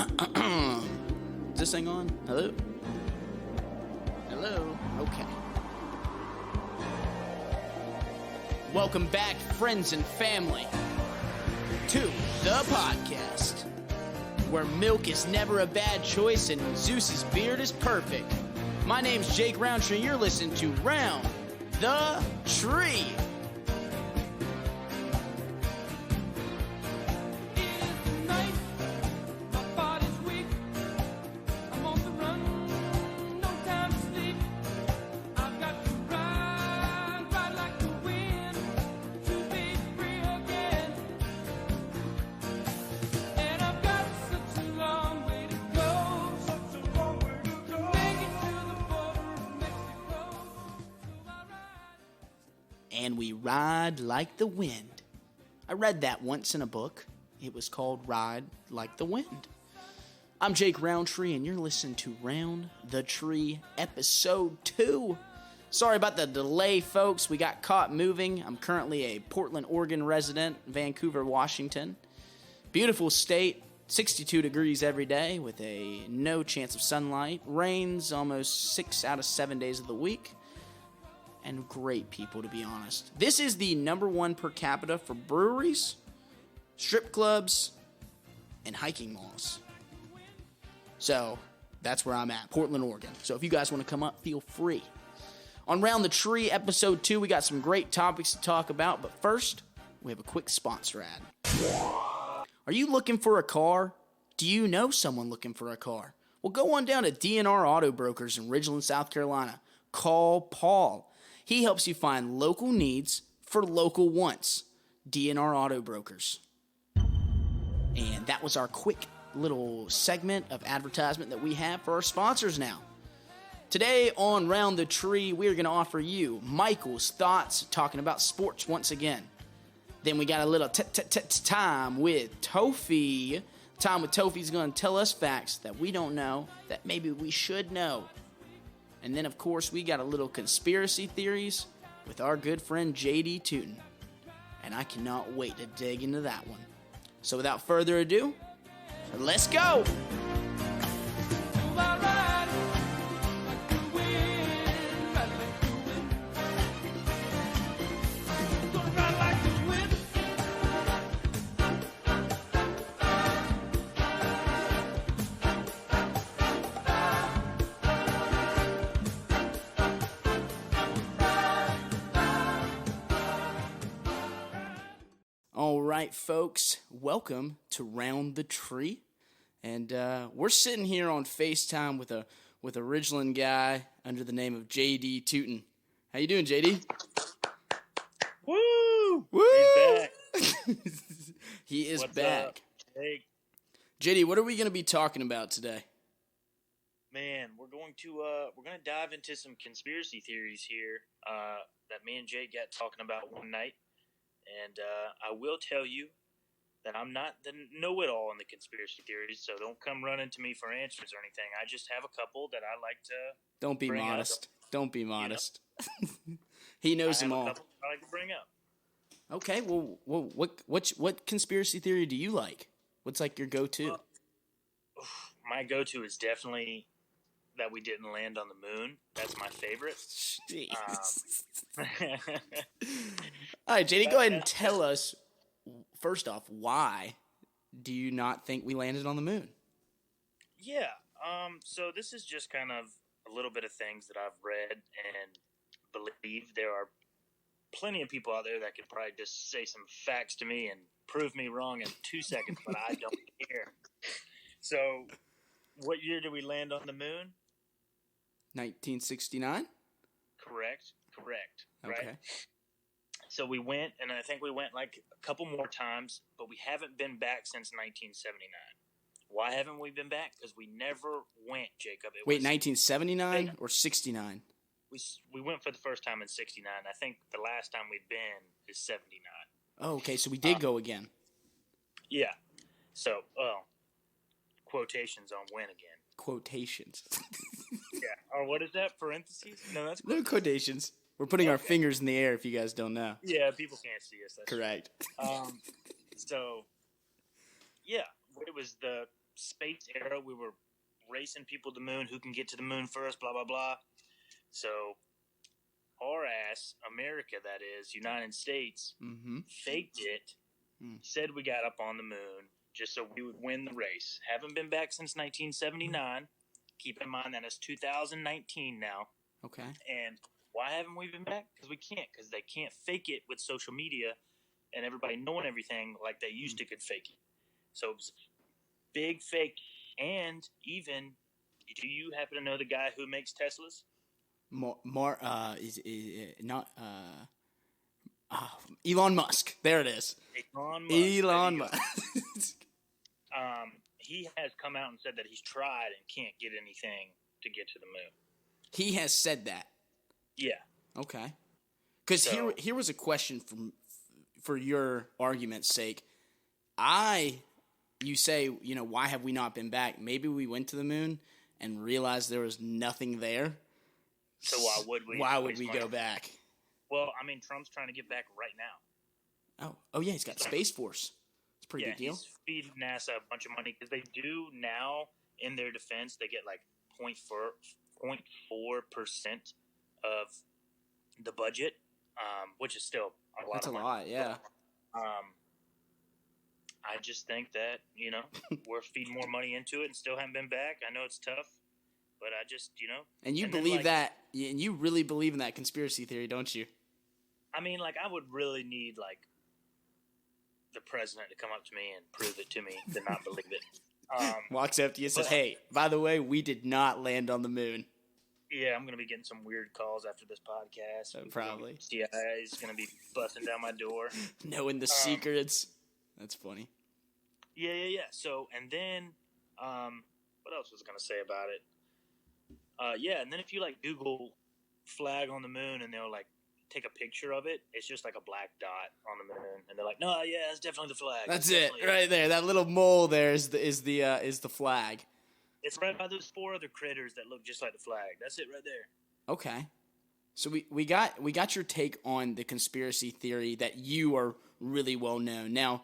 Is this thing on? Hello? Hello? Okay. Welcome back, friends and family, to the podcast, where milk is never a bad choice and Zeus's beard is perfect. My name's Jake Rountree, and you're listening to Round the Tree. And we ride like the wind. I read that once in a book. It was called Ride Like the Wind. I'm Jake Rountree, and you're listening to Round the Tree, Episode 2. Sorry about the delay, folks. We got caught moving. I'm currently a Portland, Oregon resident, Vancouver, Washington. Beautiful state, 62 degrees every day with a no chance of sunlight. Rains almost 6 out of 7 days of the week. And great people, to be honest. This is the number one per capita for breweries, strip clubs, and hiking malls. So, that's where I'm at, Portland, Oregon. So if you guys want to come up, feel free. On Round the Tree, Episode 2, we got some great topics to talk about. But first, we have a quick sponsor ad. Are you looking for a car? Do you know someone looking for a car? Well, go on down to DNR Auto Brokers in Ridgeland, South Carolina. Call Paul. He helps you find local needs for local wants. DNR Auto Brokers. And that was our quick little segment of advertisement that we have for our sponsors now. Today on Round the Tree, we're going to offer you Michael's thoughts talking about sports once again. Then we got a little time with Tophy. Time with Tophy's going to tell us facts that we don't know that maybe we should know. And then, of course, we got a little conspiracy theories with our good friend JD Tuten. And I cannot wait to dig into that one. So without further ado, let's go! All right, folks, welcome to Round the Tree, and we're sitting here on FaceTime with a Ridgeland guy under the name of JD Tuten. How you doing, JD? Woo! Woo! He's back. He is What's back. Up? Hey, JD, what are we going to be talking about today? man, we're going to dive into some conspiracy theories here that me and Jake got talking about one night. And I will tell you that I'm not the know-it-all in the conspiracy theories, so don't come running to me for answers or anything. I just have a couple that I like to Don't be bring modest. up. Don't be modest. He knows them all. I have a couple I like to bring up. Okay, well, what conspiracy theory do you like? What's like your go-to? My go-to is definitely that we didn't land on the moon. That's my favorite. All right, JD, go ahead and tell us, first off, why do you not think we landed on the moon? Yeah, so this is just kind of a little bit of things that I've read and believe. There are plenty of people out there that could probably just say some facts to me and prove me wrong in 2 seconds, but I don't care. So, what year did we land on the moon? 1969? Correct. Okay. Right? So we went, and I think we went like a couple more times, but we haven't been back since 1979. Why haven't we been back? Because we never went, Jacob. Wait, 1979 or 69? We went for the first time in 69. I think the last time we've been is 79. Oh, okay, so we did go again. Yeah. So, quotations on when again. Quotations. Yeah. Or what is that? Parentheses? No, that's No quotations. We're putting our fingers in the air if you guys don't know. Yeah, people can't see us. That's correct. So, yeah, it was the space era. We were racing people to the moon. Who can get to the moon first? Blah blah blah. So our ass, America, that is, United States, faked it. Said we got up on the moon just so we would win the race. Haven't been back since 1979. Keep in mind that it's 2019 now. Okay. And why haven't we been back? Because we can't. Because they can't fake it with social media and everybody knowing everything like they used to could fake it. So it was a big fake. And even, do you happen to know the guy who makes Teslas? Elon Musk. There it is. Elon Musk. He has come out and said that he's tried and can't get anything to get to the moon. He has said that. Yeah. Okay. Because here was a question for your argument's sake. You say, why have we not been back? Maybe we went to the moon and realized there was nothing there. So why would we? Why would we go back? Well, I mean, Trump's trying to get back right now. Oh yeah, he's got Space Force. It's a pretty big deal. He's feeding NASA a bunch of money because they do now, in their defense, they get like 0.4% of the budget, which is still a lot. That's a lot, yeah. I just think that, we're feeding more money into it and still haven't been back. I know it's tough, but I just, And you believe that, and you really believe in that conspiracy theory, don't you? I mean, I would really need, the president to come up to me and prove it to me to not believe it. Walks up to you and says, hey, by the way, we did not land on the moon. Yeah, I'm going to be getting some weird calls after this podcast. Probably. CIA is going to be busting down my door. Knowing the secrets. That's funny. Yeah. So, and then, what else was I going to say about it? And then if you, Google flag on the moon and they'll, take a picture of it, it's just like a black dot on the moon, and they're like, "No, yeah, it's definitely the flag." That's it, right there. That little mole there is the flag. It's right by those 4 other critters that look just like the flag. That's it right there. Okay, so we got your take on the conspiracy theory that you are really well known. Now,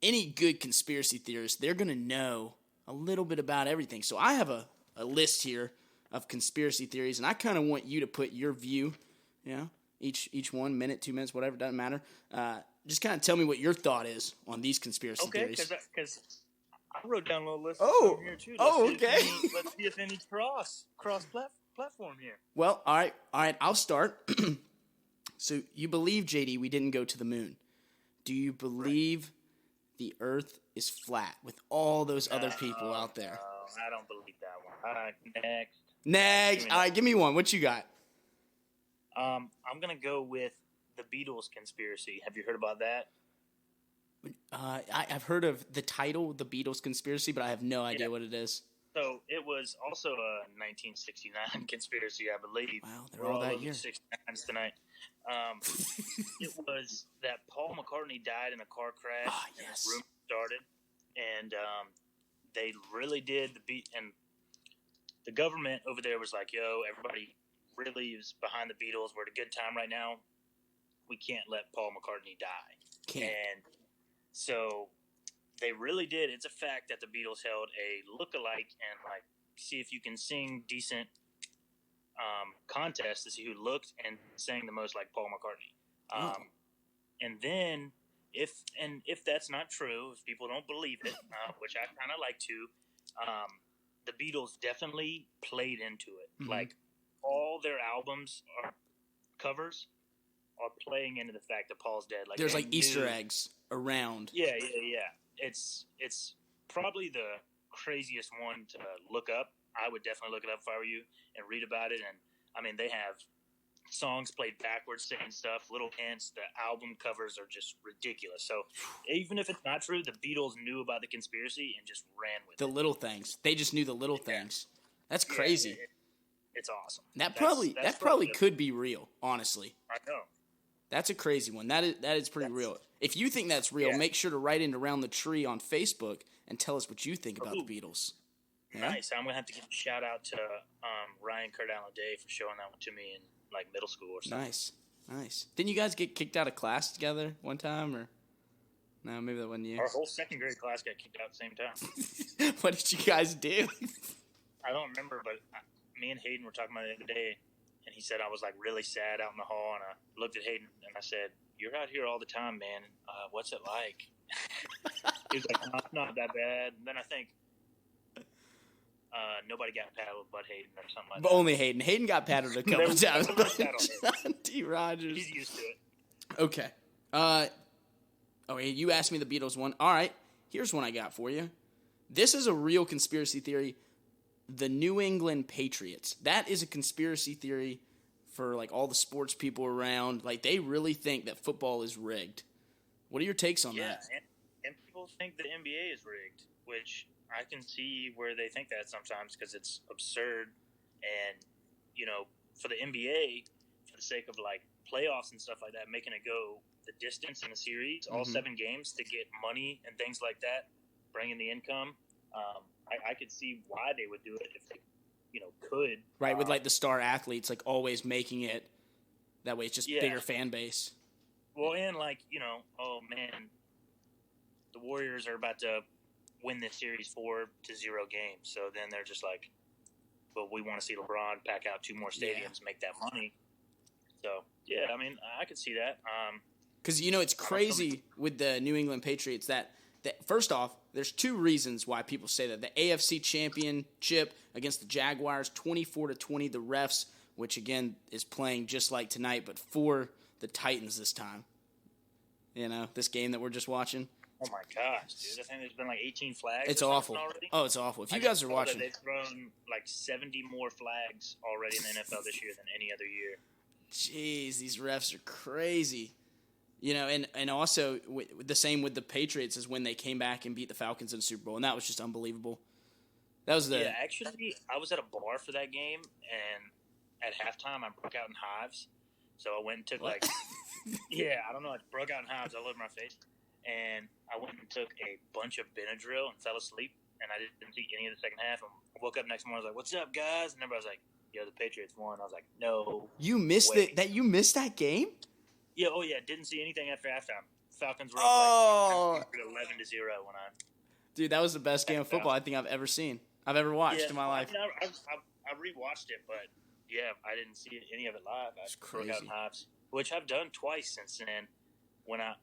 any good conspiracy theorist, they're gonna know a little bit about everything. So I have a list here of conspiracy theories, and I kind of want you to put your view, each 1 minute, 2 minutes, whatever, doesn't matter. Just kind of tell me what your thought is on these conspiracy theories. Okay, because I wrote down a little list here too. Okay. Let's see if any cross platform here. Well, all right, I'll start. So you believe, JD, we didn't go to the moon. Do you believe the Earth is flat with all those other people out there? No, I don't believe that one. Next. All right, give me one. What you got? I'm going to go with the Beatles conspiracy. Have you heard about that? I've heard of the title, The Beatles Conspiracy, but I have no idea what it is. So it was also a 1969 conspiracy, I believe. Wow, they're all that year. 69s tonight. It was that Paul McCartney died in a car crash. And his room started, and they really did and the government over there was like, "Yo, everybody really is behind the Beatles. We're at a good time right now. We can't let Paul McCartney die." And so they really did. It's a fact that the Beatles held a look-alike and see if you can sing decent contest to see who looked and sang the most like Paul McCartney. And then if that's not true, if people don't believe it, which I kind of like to, the Beatles definitely played into it. Mm-hmm. All their albums are covers are playing into the fact that Paul's dead. There's Easter eggs around. Yeah. It's probably the craziest one to look up. I would definitely look it up if I were you and read about it. And I mean, they have songs played backwards, saying stuff, little hints. The album covers are just ridiculous. So even if it's not true, the Beatles knew about the conspiracy and just ran with it. The little things. They just knew the little things. That's crazy. It's awesome. That probably could be real, honestly. I know. That's a crazy one. That is pretty real. If you think that's real, make sure to write into ROUN the TREE on Facebook and tell us what you think about the Beatles. Yeah? Nice. I'm going to have to give a shout out to Ryan Cardano-Day for showing that one to me in middle school or something. Nice. Didn't you guys get kicked out of class together one time? Or No, maybe that wasn't you. Our whole second grade class got kicked out at the same time. What did you guys do? I don't remember, but me and Hayden were talking about it the other day, and he said I was like really sad out in the hall, and I looked at Hayden and I said, "You're out here all the time, man. What's it like?" He was like, "Not that bad." And then I think nobody got paddled but Hayden or something like that. But only Hayden. Hayden got paddled a couple times. John D. Rogers. He's used to it. Okay. You asked me the Beatles one. All right. Here's one I got for you. This is a real conspiracy theory. The New England Patriots. That is a conspiracy theory for like all the sports people around. Like they really think that football is rigged. What are your takes on that? And people think the NBA is rigged, which I can see where they think that sometimes because it's absurd. And, for the NBA, for the sake of like playoffs and stuff like that, making it go the distance in a series, all 7 games to get money and things like that, bringing the income. I could see why they would do it if they, could. Right, with like the star athletes, like always making it that way. It's just bigger fan base. Well, and like, oh man, the Warriors are about to win this series 4-0 games. So then they're just like, well, we want to see LeBron pack out 2 more stadiums, make that money. So, yeah, I mean, I could see that. Because, it's crazy with the New England Patriots that first off, there's 2 reasons why people say that. The AFC Championship against the Jaguars, 24-20, the refs, which, again, is playing just like tonight, but for the Titans this time. This game that we're just watching. Oh, my gosh, dude. I think there's been like 18 flags. It's awful. Already. Oh, it's awful. If you guys are watching. They've thrown like 70 more flags already in the NFL this year than any other year. Jeez, these refs are crazy. And also the same with the Patriots is when they came back and beat the Falcons in the Super Bowl, and that was just unbelievable. That was actually, I was at a bar for that game, and at halftime, I broke out in hives. So I went and took I don't know, I broke out in hives all over my face, and I went and took a bunch of Benadryl and fell asleep, and I didn't see any of the second half. And I woke up next morning, I was like, "What's up, guys?" And everybody was like, "Yo, the Patriots won." I was like, "No, you missed it. That you missed that game." Yeah, didn't see anything after halftime. Falcons were up like 11-0 when I... Dude, that was the best game of football I think I've ever seen. I've ever watched in my life. I rewatched it, but I didn't see any of it live. It's crazy. Broke out in hives, which I've done twice since then. When I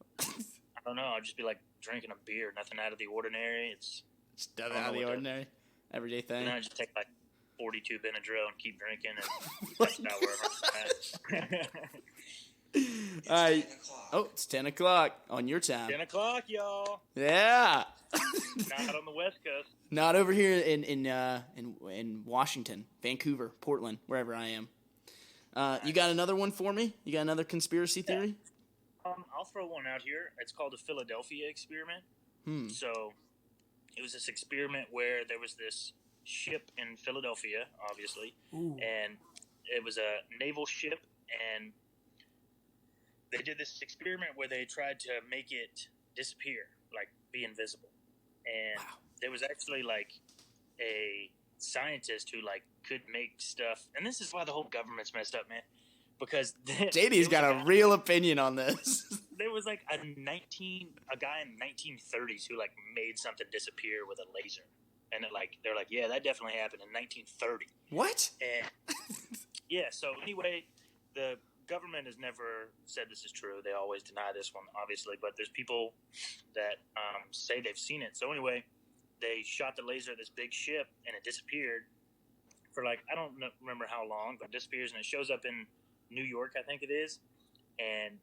don't know, I'll just be like drinking a beer, nothing out of the ordinary. It's nothing out of the ordinary. Everyday thing. And then I just take like 42 Benadryl and keep drinking, and that's about where I'm at. All right. It's 10 o'clock on your time. 10 o'clock, y'all. Yeah. Not on the West Coast. Not over here in Washington, Vancouver, Portland, wherever I am. You got another one for me? You got another conspiracy theory? I'll throw one out here. It's called the Philadelphia experiment. So it was this experiment where there was this ship in Philadelphia, obviously, and it was a naval ship, and they did this experiment where they tried to make it disappear, like be invisible. And there was actually like a scientist who like could make stuff. And this is why the whole government's messed up, man. Because JD's got a real opinion on this. There was like a guy in the 1930s who like made something disappear with a laser. And they're like, yeah, that definitely happened in 1930. What? And so anyway, the government has never said this is true. They always deny this one, obviously, but there's people that say they've seen it. So anyway, they shot the laser at this big ship, and it disappeared for I don't remember how long, but it disappears, and it shows up in New York, I think it is, and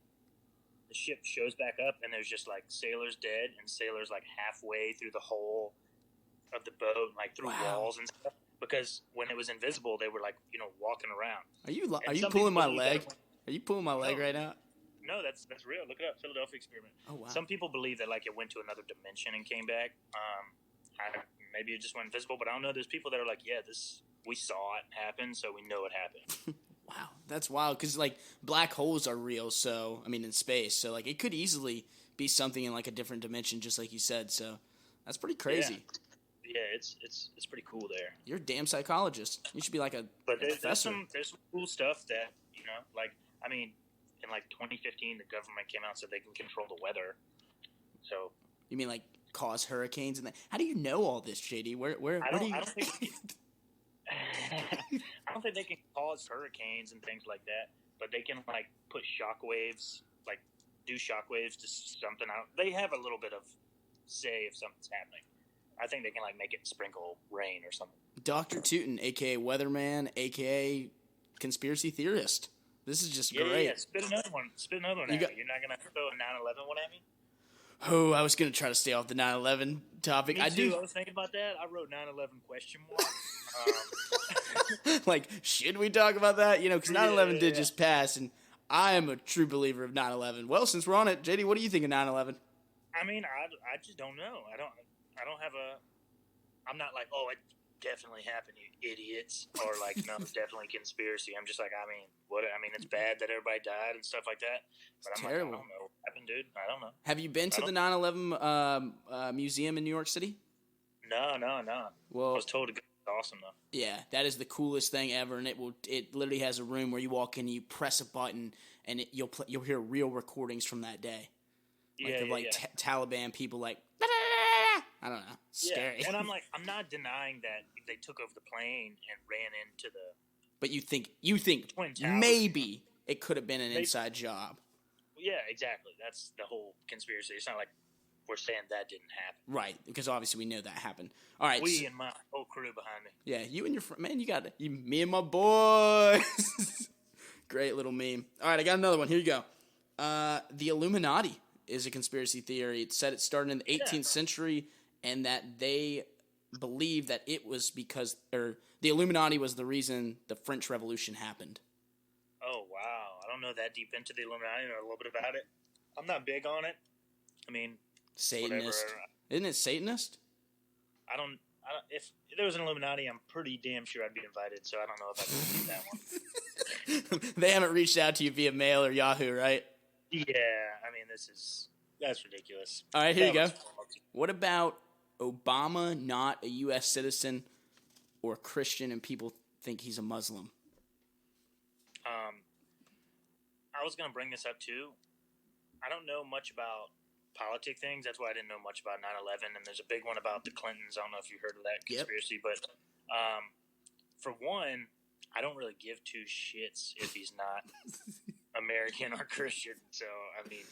the ship shows back up, and there's just sailors dead, and sailors halfway through the hole of the boat, through walls and stuff, because when it was invisible, they were walking around. Are you pulling my leg? Are you pulling my leg right now? No, that's real. Look it up. Philadelphia experiment. Oh, wow. Some people believe that it went to another dimension and came back. Maybe it just went invisible, but I don't know. There's people that are we saw it happen, so we know it happened. Wow, that's wild. Because black holes are real. So in space. So it could easily be something in a different dimension, just like you said. So that's pretty crazy. Yeah, it's pretty cool there. You're a damn psychologist. You should be a professor. There's some cool stuff that in 2015, the government came out and said they can control the weather. So you mean like cause hurricanes and that? How do you know all this, JD? Where do you? I don't think I don't think they can cause hurricanes and things like that, but they can like put shockwaves, like do shockwaves to something out. They have a little bit of say if something's happening. I think they can like make it sprinkle rain or something. Dr. Tuten, aka Weatherman, aka conspiracy theorist. This is just great. Yeah. Spit another one. Spit another one at me. You're not gonna throw a 9/11 one at me? Oh, I was gonna try to stay off the 9/11 topic. Me too. I was thinking about that. I wrote 9/11 question mark. Like, should we talk about that? You know, because 9/11 did just pass, and I am a true believer of 9/11. Well, since we're on it, JD, what do you think of 9/11? I mean, I just don't know. I don't have a. I'm not like, oh, it definitely happened, you idiots, or like, no, it's definitely conspiracy. I'm just like, I mean, what? I mean, it's bad that everybody died and stuff like that. But I'm terrible. like, I don't know what happened, dude. I don't know. Have you been to the 9/11 museum in New York City? No. Well, I was told to go. It's awesome though. Yeah, that is the coolest thing ever, and it literally has a room where you walk in, you press a button, and you'll hear real recordings from that day. Taliban people like, I don't know, scary. And I'm like, I'm not denying that they took over the plane and ran into the. But you think maybe it could have been an inside job. Yeah, exactly. That's the whole conspiracy. It's not like we're saying that didn't happen. Right, because obviously we know that happened. All right. We and my whole crew behind me. Yeah, you and your friend, man, me and my boys. Great little meme. All right, I got another one. Here you go. The Illuminati is a conspiracy theory. It said it started in the 18th century and that they believe that it was because the Illuminati was the reason the French Revolution happened. Oh, wow. I don't know that deep into the Illuminati or a little bit about it. I'm not big on it. I mean, Satanist. Whatever. Isn't it Satanist? I don't. If there was an Illuminati, I'm pretty damn sure I'd be invited. So I don't know if I can do that one. They haven't reached out to you via mail or Yahoo, right? Yeah, I mean that's ridiculous. All right, here you go. What about Obama not a U.S. citizen or Christian, and people think he's a Muslim? I was gonna bring this up too. I don't know much about politic things. That's why I didn't know much about 9/11. And there's a big one about the Clintons. I don't know if you heard of that conspiracy, but for one, I don't really give two shits if he's not American or Christian. So I mean,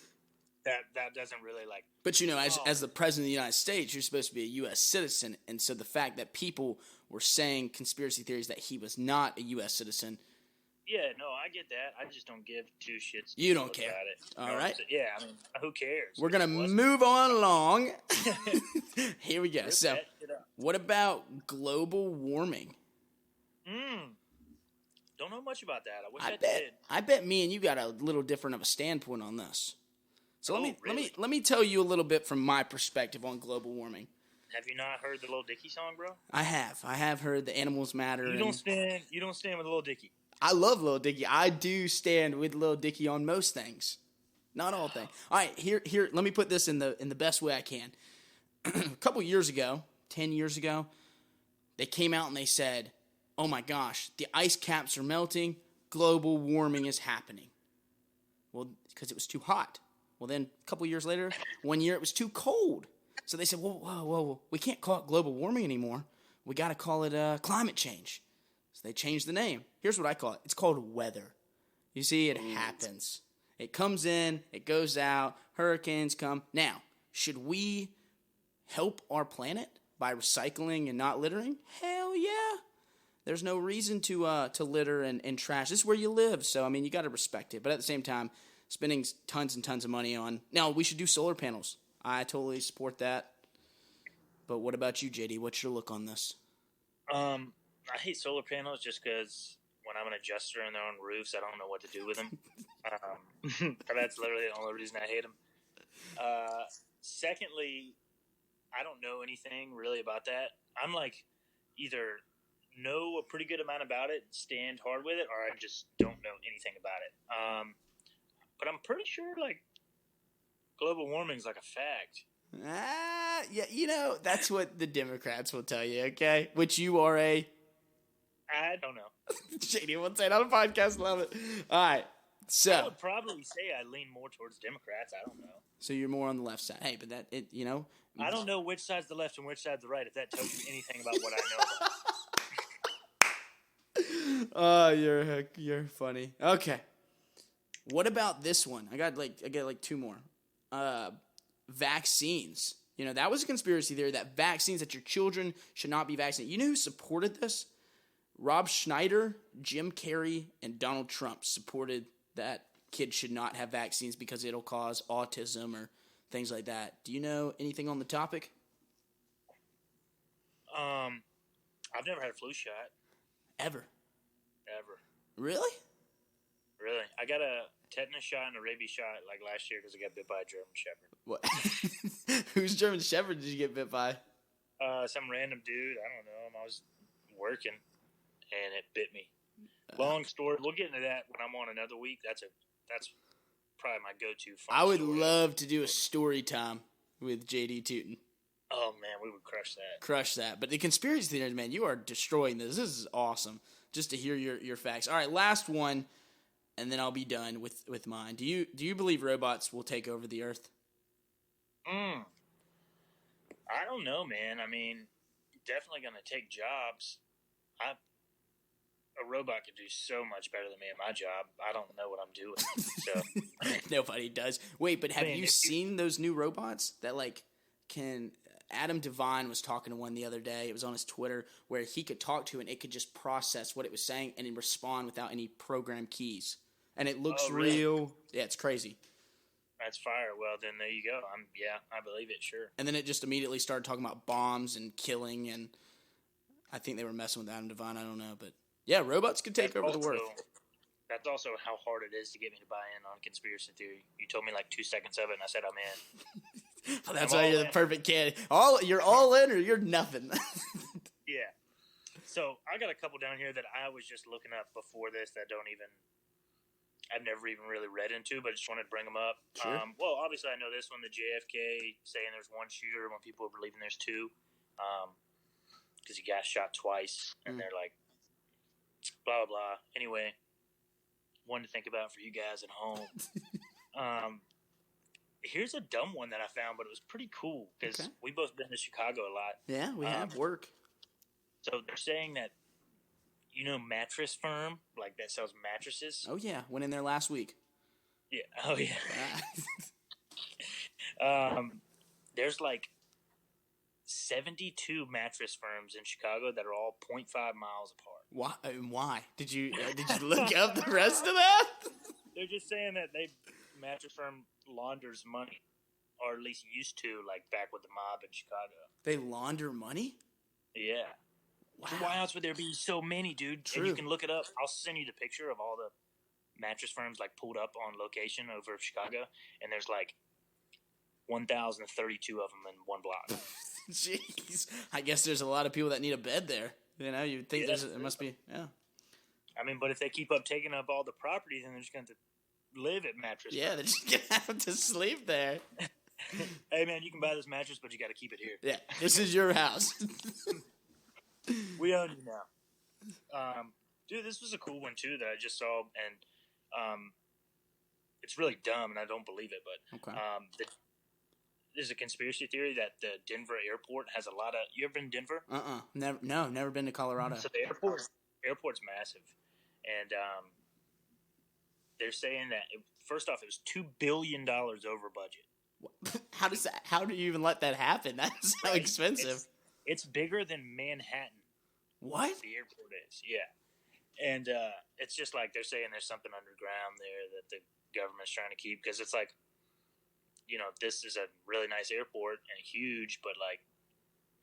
that doesn't really like. But you know, as the president of the United States, you're supposed to be a U.S. citizen, and so the fact that people were saying conspiracy theories that he was not a U.S. citizen. Yeah, no, I get that. I just don't give two shits. You don't care. About it. All right. Yeah, I mean, who cares? We're going to move on along. Here we go. So, what about global warming? Don't know much about that. I wish I did. I bet me and you got a little different of a standpoint on this. So let me tell you a little bit from my perspective on global warming. Have you not heard the Lil Dicky song, bro? I have heard the Animals Matter. You don't stand with Lil Dicky. I love Lil Dicky. I do stand with Lil Dicky on most things. Not all things. All right, here let me put this in the best way I can. A couple years ago, 10 years ago, they came out and they said, "Oh my gosh, the ice caps are melting. Global warming is happening." Well, because it was too hot. Well, then a couple years later, one year it was too cold. So they said, whoa, we can't call it global warming anymore. We got to call it climate change. So they changed the name. Here's what I call it. It's called weather. You see, it happens. It comes in, it goes out, hurricanes come. Now, should we help our planet by recycling and not littering? Hell yeah. There's no reason to litter and trash. This is where you live. So, I mean, you got to respect it. But at the same time, spending tons and tons of money on... Now, we should do solar panels. I totally support that. But what about you, JD? What's your look on this? I hate solar panels just because when I'm an adjuster on their own roofs, I don't know what to do with them. That's literally the only reason I hate them. Secondly, I don't know anything really about that. I'm like either know a pretty good amount about it, stand hard with it, or I just don't know anything about it. But I'm pretty sure like global warming is like a fact. Yeah, you know, that's what the Democrats will tell you, okay? Which you are a... I don't know. JD won't say it on a podcast. Love it. All right. So I would probably say I lean more towards Democrats. I don't know. So you're more on the left side. Hey, but I don't know which side's the left and which side's the right. If that tells you anything about what I know. Oh, you're funny. Okay. What about this one? I got like two more. Vaccines. That was a conspiracy theory that your children should not be vaccinated. You know who supported this? Rob Schneider, Jim Carrey, and Donald Trump supported that kids should not have vaccines because it'll cause autism or things like that. Do you know anything on the topic? I've never had a flu shot. Ever? Really? Really? I got a tetanus shot and a rabies shot like last year because I got bit by a German Shepherd. What? Whose German Shepherd did you get bit by? Some random dude. I don't know. I was working and it bit me. Long story. We'll get into that when I'm on another week. That's probably my go-to. I would love to do a story time with JD Tuten. Oh man, we would crush that. But the conspiracy theories, man, you are destroying this. This is awesome. Just to hear your facts. All right, last one, and then I'll be done with mine. Do you believe robots will take over the earth? I don't know, man. I mean, definitely going to take jobs. A robot could do so much better than me at my job. I don't know what I'm doing. So nobody does. Wait, but have you seen those new robots that can? Adam Devine was talking to one the other day. It was on his Twitter where he could talk to and it could just process what it was saying and then respond without any program keys. And it looks real. Yeah, it's crazy. That's fire. Well, then there you go. I believe it. Sure. And then it just immediately started talking about bombs and killing, and I think they were messing with Adam Devine. I don't know, but yeah, robots could take over the world. That's also how hard it is to get me to buy in on conspiracy theory. You told me like 2 seconds of it, and I said I'm in. Well, that's why you're the perfect candidate. You're all in, or you're nothing. Yeah. So I got a couple down here that I was just looking up before this that I've never even really read into, but I just wanted to bring them up. Sure. Well, obviously I know this one, the JFK saying there's one shooter when people are believing there's two, because he got shot twice, and they're like, blah, blah, blah. Anyway, one to think about for you guys at home. Here's a dumb one that I found, but it was pretty cool because we've both been to Chicago a lot. Yeah, we have work. So they're saying that, Mattress Firm, like that sells mattresses. Oh, yeah. Went in there last week. Yeah. Oh, yeah. There's like 72 mattress firms in Chicago that are all 0.5 miles apart. Why? Did you look up the rest of that? They're just saying that mattress firm launders money, or at least used to, like back with the mob in Chicago. They launder money? Yeah. Wow. So why else would there be so many, dude? True. And you can look it up. I'll send you the picture of all the mattress firms like pulled up on location over Chicago, and there's like 1,032 of them in one block. Jeez. I guess there's a lot of people that need a bed there. You'd think there must be, yeah. I mean, but if they keep up taking up all the property, then they're just going to live at mattress. Yeah, they're just going to have to sleep there. Hey, man, you can buy this mattress, but you got to keep it here. Yeah, this is your house. We own you now. Dude, this was a cool one, too, that I just saw, and it's really dumb, and I don't believe it, but there's a conspiracy theory that the Denver airport has a lot of... You ever been to Denver? Never been to Colorado. So the airport's massive, and they're saying that, first off, it was $2 billion over budget. How do you even let that happen? That's so expensive. It's bigger than Manhattan. What? The airport is, yeah. And it's just like they're saying there's something underground there that the government's trying to keep, because it's like, this is a really nice airport and huge, but like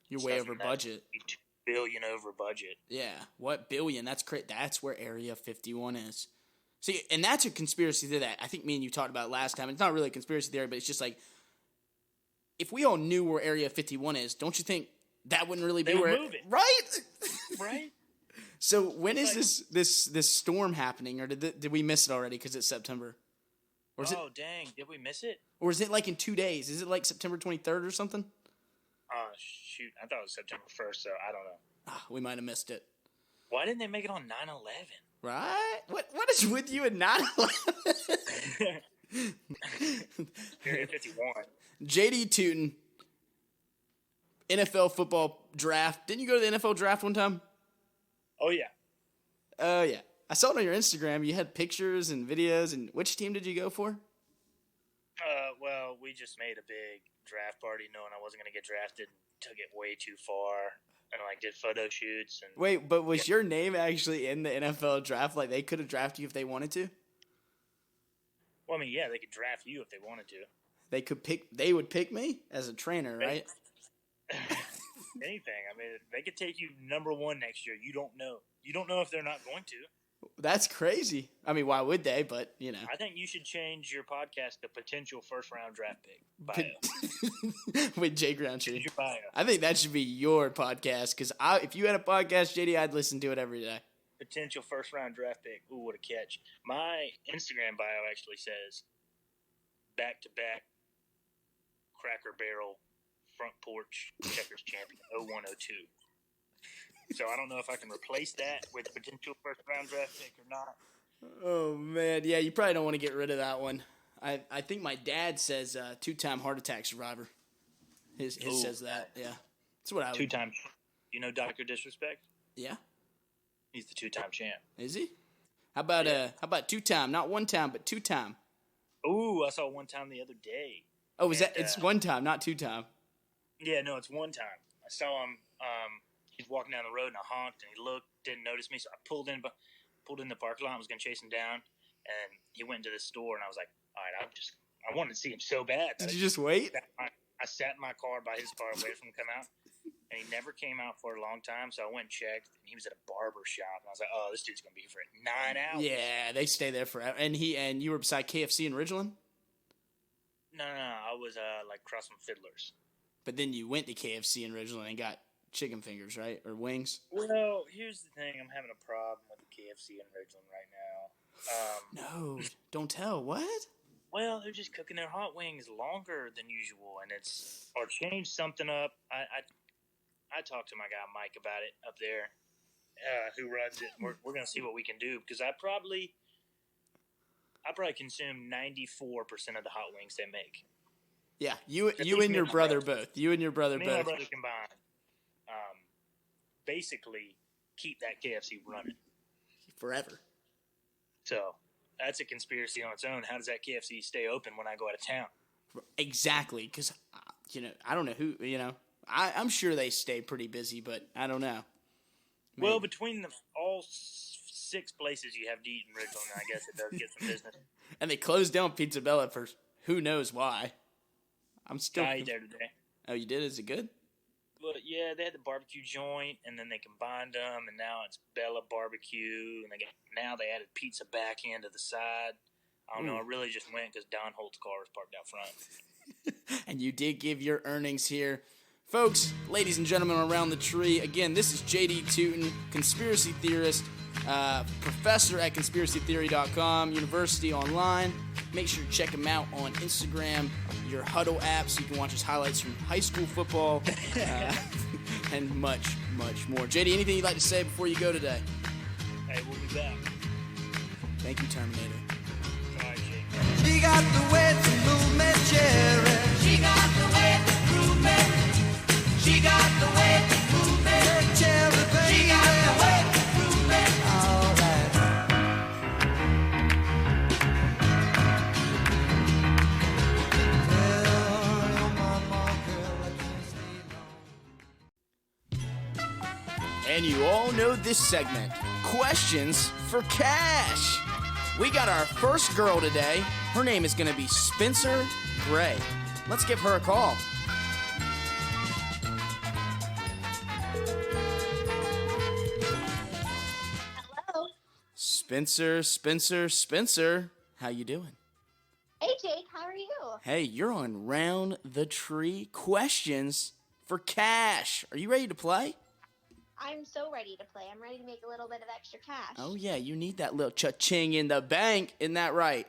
you're way over budget. $2 billion over budget. Yeah, what billion? That's great. That's where Area 51 is. See, and that's a conspiracy theory that I think me and you talked about last time. It's not really a conspiracy theory, but it's just like, if we all knew where Area 51 is, don't you think that wouldn't really be where? Move it. Right? Right. So when is this storm happening, or did we miss it already because it's September? Or is dang! Did we miss it? Or is it like in 2 days? Is it like September 23rd or something? Oh shoot! I thought it was September 1st, so I don't know. We might have missed it. Why didn't they make it on 9/11? Right? What is with you at 9/11? Area 51. JD Tuten, NFL football draft. Didn't you go to the NFL draft one time? Oh, yeah. Oh, yeah. I saw it on your Instagram. You had pictures and videos. And which team did you go for? Well, we just made a big draft party knowing I wasn't going to get drafted. Took it way too far. And, did photo shoots. And Wait, but was your name actually in the NFL draft? Like, they could have drafted you if they wanted to? Well, I mean, yeah, they could draft you if they wanted to. They would pick me as a trainer, right? Anything. I mean, they could take you number 1 next year. You don't know. You don't know if they're not going to. That's crazy. I mean, why would they? But, I think you should change your podcast to potential first-round draft pick bio. With Jake Rountree. Your bio. I think that should be your podcast, because if you had a podcast, JD, I'd listen to it every day. Potential first-round draft pick. Ooh, what a catch. My Instagram bio actually says back-to-back Cracker Barrel front porch checkers champion 0102. So I don't know if I can replace that with potential first-round draft pick or not. Oh, man. Yeah, you probably don't want to get rid of that one. I think my dad says 2-time heart attack survivor. His says that, yeah. That's what I would. 2-time. You know Dr. Disrespect? Yeah. He's the 2-time champ. Is he? How about 2-time? Not 1-time, but 2-time. Ooh, I saw 1-time the other day. Oh, it's 1-time, not 2-time. Yeah, no, it's 1-time. I saw him. He's walking down the road and I honked and he looked, didn't notice me, so I pulled in the parking lot. I was gonna chase him down, and he went into the store, and I was like, all right, I wanted to see him so bad. Did you just wait? I sat in my car by his car, waited for him to come out, and he never came out for a long time. So I went and checked, and he was at a barber shop, and I was like, oh, this dude's gonna be here for 9 hours. Yeah, they stay there forever. And you were beside KFC in Ridgeland? No, I was across from Fiddler's. But then you went to KFC in Ridgeland and got chicken fingers, right? Or wings? Well, here's the thing. I'm having a problem with the KFC in Ridgeland right now. No, don't tell. What? Well, they're just cooking their hot wings longer than usual, and or change something up. I talked to my guy Mike about it up there, who runs it. We're gonna see what we can do, because I probably consume 94% of the hot wings they make. Yeah, you and your brother both. You and your brother both. Me and my brother combined. Basically, keep that KFC running forever. So that's a conspiracy on its own. How does that KFC stay open when I go out of town? Exactly, because I don't know who. I'm sure they stay pretty busy, but I don't know. Maybe. Well, between all 6 places you have to eat in Ridgeland, I guess it does get some business. And they closed down Pizza Bella for who knows why. I'm still. I ate there today. Oh, you did? Is it good? Well, yeah, they had the barbecue joint, and then they combined them, and now it's Bella Barbecue, and now they added pizza back end to the side. I don't know. I really just went because Don Holt's car was parked out front. And you did give your earnings here. Folks, ladies and gentlemen around the tree, again, this is JD Tuten, conspiracy theorist, professor at conspiracytheory.com, university online. Make sure to check him out on Instagram, your Huddle app, so you can watch his highlights from high school football, and much, much more. JD, anything you'd like to say before you go today? Hey, we'll be back. Thank you, Terminator. All right, Jake. She got the way to move me, Jerry. She got the way to groove me. She got the way to move me, Jerry, baby. She got the way to groove me. All right. Tell your mama, girl, I can't stay long. And you all know this segment, Questions for Cash. We got our first girl today. Her name is going to be Spencer Gray. Let's give her a call. Hello. Spencer. How you doing? Hey, Jake. How are you? Hey, you're on Round the Tree. Questions for Cash. Are you ready to play? I'm so ready to play. I'm ready to make a little bit of extra cash. Oh, yeah, you need that little cha-ching in the bank. Isn't that right?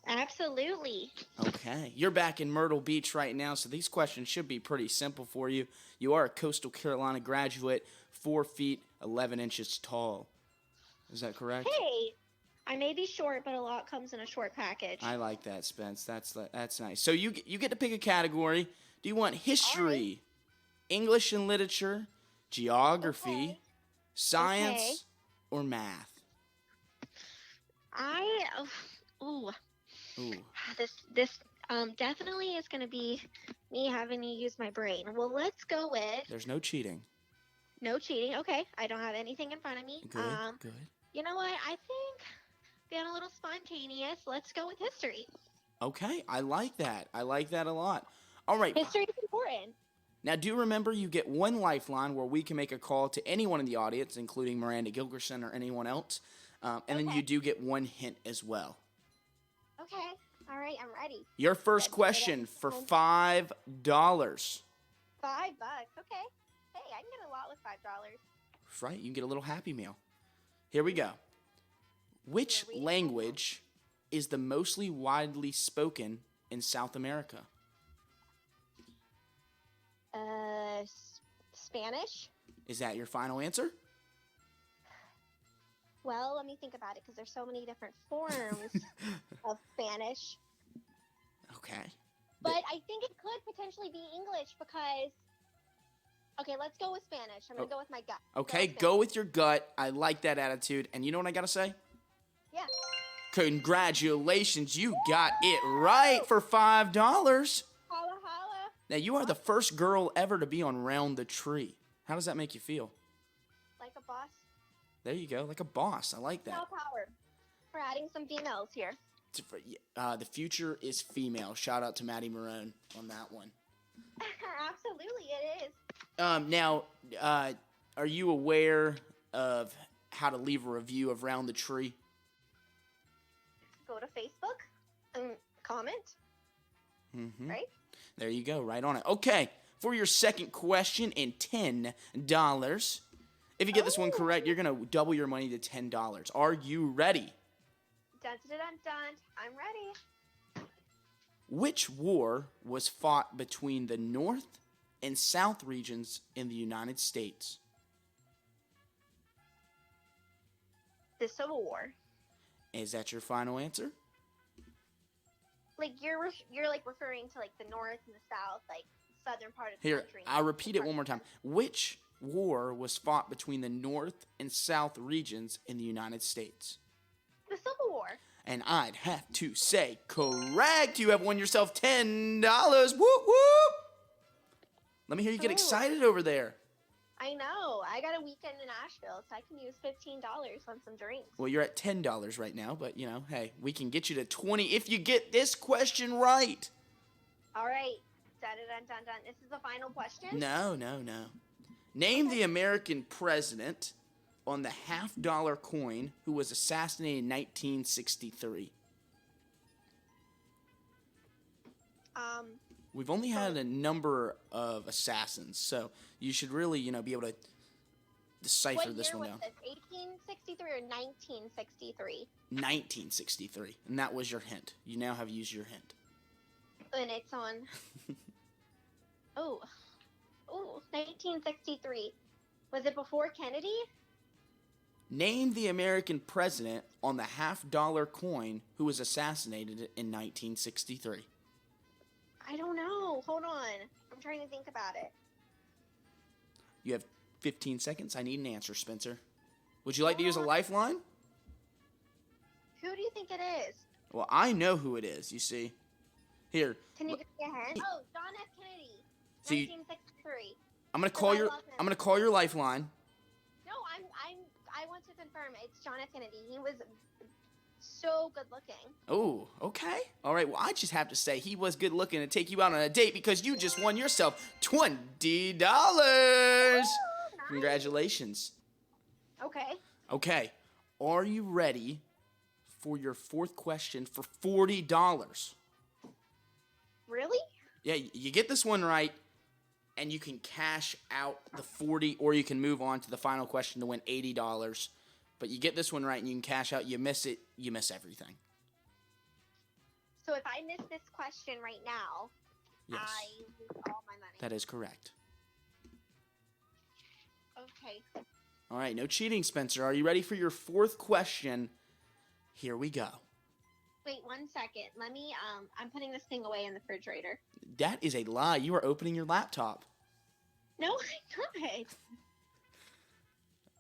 Absolutely. Okay. You're back in Myrtle Beach right now, so these questions should be pretty simple for you. You are a Coastal Carolina graduate, 4 feet, 11 inches tall. Is that correct? Hey, I may be short, but a lot comes in a short package. I like that, Spence. That's nice. So you get to pick a category. Do you want history, English and literature, geography, science, or math? Ooh. Ooh. This definitely is going to be me having to use my brain. Well, let's go with There's no cheating. no cheating. Okay, I don't have anything in front of me. Good. Good. You know what? I think being a little spontaneous. Let's go with history. Okay, I like that. I like that a lot. All right. History is important. Now, do remember you get one lifeline where we can make a call to anyone in the audience, including Miranda Gilgerson or anyone else. And then you do get one hint as well. Okay. All right, I'm ready. Your first question for $5. $5. Okay. Hey, I can get a lot with $5. Right, you can get a little Happy Meal. Here we go. Which language is the mostly widely spoken in South America? Spanish? Is that your final answer? Well, let me think about it because there's so many different forms of Spanish. Okay. But I think it could potentially be English because... Okay, let's go with Spanish. I'm going to go with my gut. Okay, go with your gut. I like that attitude. And you know what I got to say? Yeah. Congratulations, you got it right for $5. Holla, holla. Now, you are the first girl ever to be on Round the Tree. How does that make you feel? Like a boss. There you go, like a boss. I like that. Female power. We're adding some females here. The future is female. Shout out to Maddie Marone on that one. Absolutely, it is. Now, are you aware of how to leave a review of Round the Tree? Go to Facebook and comment. Mm-hmm. Right? There you go, right on it. Okay, for your second question and $10. If you get this one correct, you're going to double your money to $10. Are you ready? Dun, dun, dun, dun. I'm ready. Which war was fought between the North and South regions in the United States? The Civil War. Is that your final answer? Like you're like referring to like the North and the South, like southern part of the Here, country. I'll repeat it one more time. Which war was fought between the North and South regions in the United States? The Civil War. And I'd have to say correct. You have won yourself $10. Whoop, whoop. Let me hear you get excited over there. I know. I got a weekend in Asheville, so I can use $15 on some drinks. Well, you're at $10 right now, but, you know, hey, we can get you to $20 if you get this question right. All right. Dun, dun, dun, dun. This is the final question? No. Name the American president on the $50 coin who was assassinated in 1963. We've only had a number of assassins, so you should really, be able to decipher this one down. What year was this, 1863 or 1963? 1963, and that was your hint. You now have used your hint. And it's on... Oh, 1963. Was it before Kennedy? Name the American president on the $50 coin who was assassinated in 1963. I don't know. Hold on. I'm trying to think about it. You have 15 seconds. I need an answer, Spencer. Would you like to use a lifeline? Who do you think it is? Well, I know who it is, you see. Here. Can you give me a hint? Oh, John F. Kennedy. See, 1963. I'm gonna call your lifeline. No, I want to confirm it's John F. Kennedy. He was so good looking. Oh, okay. All right. Well, I just have to say he was good looking to take you out on a date because you just won yourself $20. Nice. Congratulations. Okay. Are you ready for your fourth question for $40? Really? Yeah, you get this one right, and you can cash out the $40, or you can move on to the final question to win $80. But you get this one right, and you can cash out. You miss it, you miss everything. So if I miss this question right now, Yes. I lose all my money. That is correct. Okay. All right, no cheating, Spencer. Are you ready for your fourth question? Here we go. Wait 1 second. Let me, I'm putting this thing away in the refrigerator. That is a lie. You are opening your laptop. No, I'm not.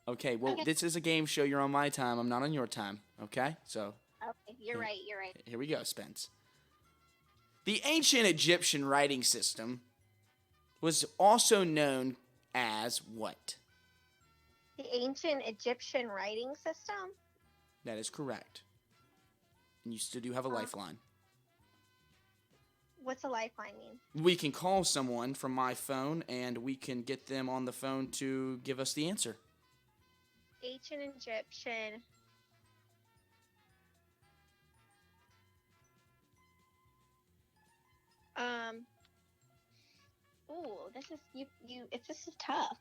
Okay, well, Okay. this is a game show. You're on my time. I'm not on your time. Okay? So, Okay, you're right. here we go, Spence. The ancient Egyptian writing system was also known as what? The ancient Egyptian writing system? That is correct. And you still do have a lifeline. What's a lifeline mean? We can call someone from my phone, and we can get them on the phone to give us the answer. Ancient Egyptian. Ooh, this is this is tough.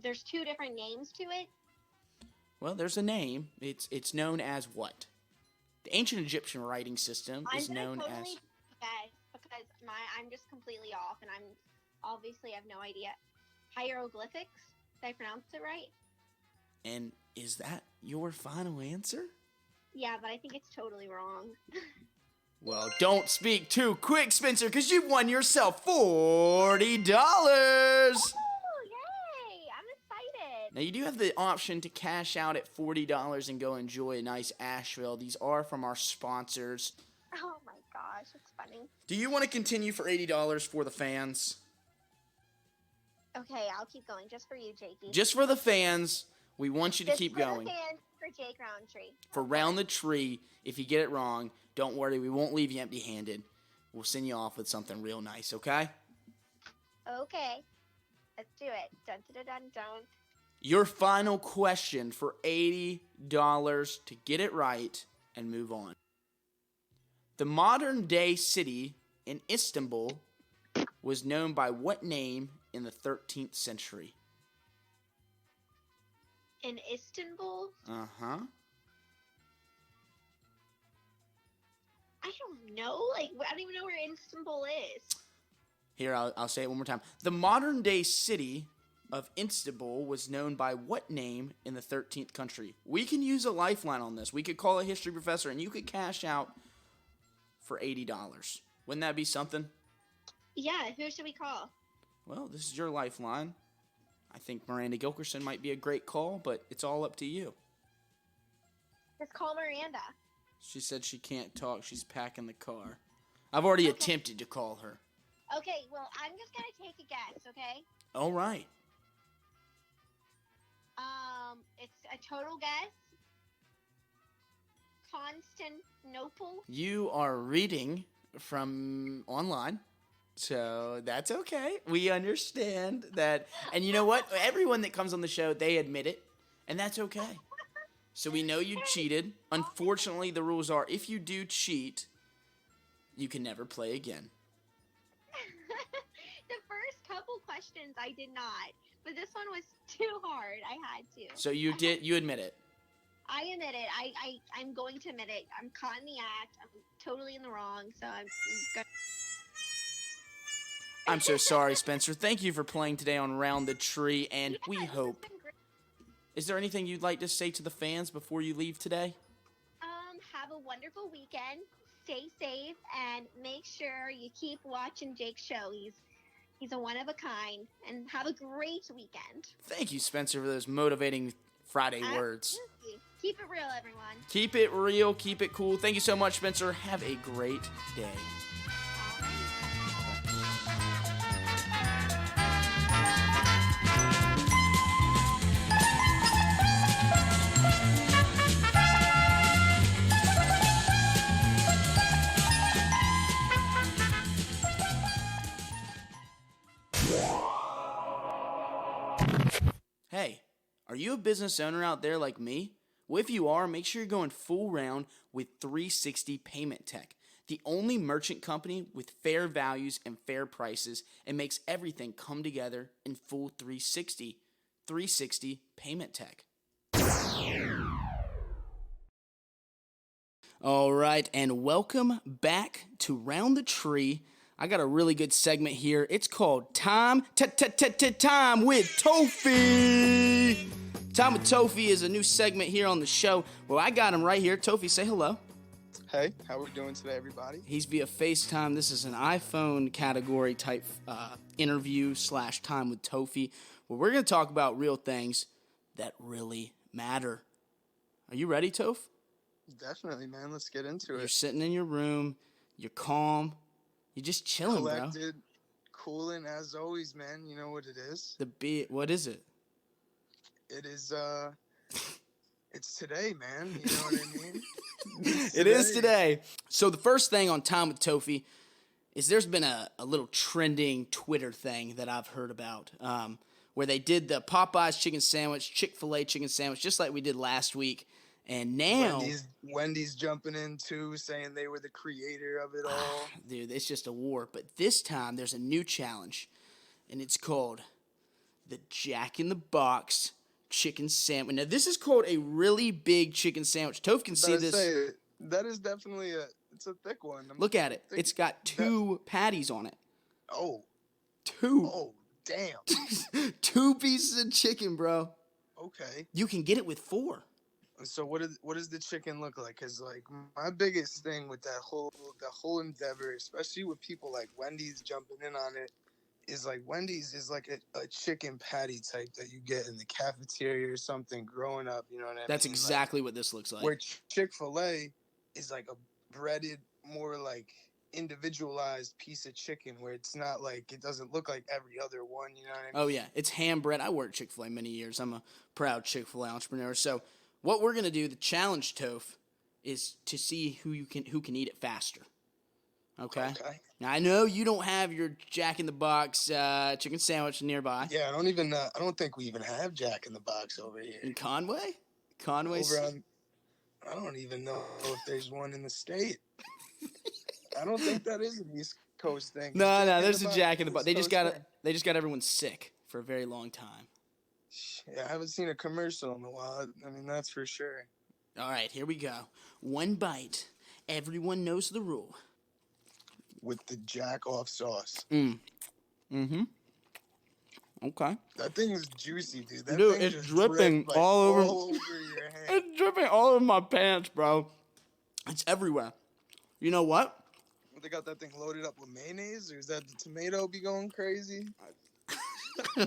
There's two different names to it. Well, there's a name. It's known as what? The ancient Egyptian writing system is known totally as... guess because I'm just completely off, and I'm obviously have no idea. Hieroglyphics? Did I pronounce it right? And is that your final answer? Yeah, but I think it's totally wrong. Well, don't speak too quick, Spencer, because you've won yourself $40. Oh, yay! I'm excited. Now, you do have the option to cash out at $40 and go enjoy a nice Asheville. These are from our sponsors. Oh my gosh, it's funny. Do you want to continue for $80 for the fans? Okay, I'll keep going just for you, Jakey. Just for the fans, we want you to keep going. The fans for Jake Rountree. For Round the Tree, if you get it wrong, don't worry, we won't leave you empty-handed. We'll send you off with something real nice, okay? Okay, let's do it. Dun dun dun dun. Your final question for $80 to get it right and move on. The modern-day city in Istanbul was known by what name in the 13th century? In Istanbul? Uh-huh. I don't know. I don't even know where Istanbul is. Here, I'll say it one more time. The modern-day city of Istanbul was known by what name in the 13th country? We can use a lifeline on this. We could call a history professor, and you could cash out for $80. Wouldn't that be something? Yeah, who should we call? Well, this is your lifeline. I think Miranda Gilkerson might be a great call, but it's all up to you. Let's call Miranda. She said she can't talk. She's packing the car. I've already attempted to call her. Okay, well, I'm just going to take a guess, okay? All right. It's a total guess. Constantinople? You are reading from online, so that's okay. We understand that. And you know what? Everyone that comes on the show, they admit it, and that's okay. So we know you cheated. Unfortunately, the rules are if you do cheat, you can never play again. The first couple questions I did not, but this one was too hard. I had to. So you admit it. I admit it. I'm going to admit it. I'm caught in the act. I'm totally in the wrong, so I'm going I'm so sorry, Spencer. Thank you for playing today on Round the Tree, and we hope. Is there anything you'd like to say to the fans before you leave today? Have a wonderful weekend. Stay safe, and make sure you keep watching Jake's show. He's a one of a kind, and have a great weekend. Thank you, Spencer, for those motivating Friday words. Absolutely. Keep it real, everyone. Keep it real. Keep it cool. Thank you so much, Spencer. Have a great day. Hey, are you a business owner out there like me? Well, if you are, make sure you're going full round with 360 Payment Tech, the only merchant company with fair values and fair prices and makes everything come together in full 360. 360 Payment Tech. All right, and welcome back to Round the Tree. I got a really good segment here. It's called Time with Tophy. Time with Tophy is a new segment here on the show. Well, I got him right here. Tophy, say hello. Hey, how we doing today, everybody? He's via FaceTime. This is an iPhone category type interview / time with Tophy, where we're going to talk about real things that really matter. Are you ready, Toph? Definitely, man. Let's get into You're it. sitting in your room. You're calm. You're just chilling, Collected, cooling as always, man. You know what it is? What is it? It is, it's today, man. You know what I mean? It is today. So the first thing on Time with Tophy is there's been a little trending Twitter thing that I've heard about where they did the Popeyes chicken sandwich, Chick-fil-A chicken sandwich, just like we did last week. And now... Wendy's jumping in, too, saying they were the creator of it all. Dude, it's just a war. But this time, there's a new challenge, and it's called the Jack in the Box chicken sandwich. Now, this is called a really big chicken sandwich. Toph can see this. That is definitely it's a thick one. Look at it. It's got two patties on it. Oh. Two. Oh, damn. 2 pieces of chicken, bro. Okay. You can get it with 4. So what does the chicken look like? Because like my biggest thing with the whole endeavor, especially with people like Wendy's jumping in on it, is like Wendy's is like a chicken patty type that you get in the cafeteria or something growing up. You know what I mean? That's exactly what this looks like. Where Chick-fil-A is like a breaded, more like individualized piece of chicken where it's not like, it doesn't look like every other one. You know what I mean? Oh yeah, it's ham bread. I worked Chick-fil-A many years. I'm a proud Chick-fil-A entrepreneur. So what we're gonna do, the challenge, Toph, is to see who can eat it faster. Okay. Now I know you don't have your Jack in the Box chicken sandwich nearby. Yeah, I don't think we even have Jack in the Box over here. In Conway? I don't even know if there's one in the state. I don't think that is an East Coast thing. No, there's a Jack in the Box. They just got everyone sick for a very long time. Yeah, I haven't seen a commercial in a while. I mean, that's for sure. All right, here we go. 1 bite. Everyone knows the rule. With the jack-off sauce. Mm-hmm. Okay. That thing is juicy, dude. Dude, it's dripping all over your hand. It's dripping all over my pants, bro. It's everywhere. You know what? They got that thing loaded up with mayonnaise, or is that the tomato be going crazy?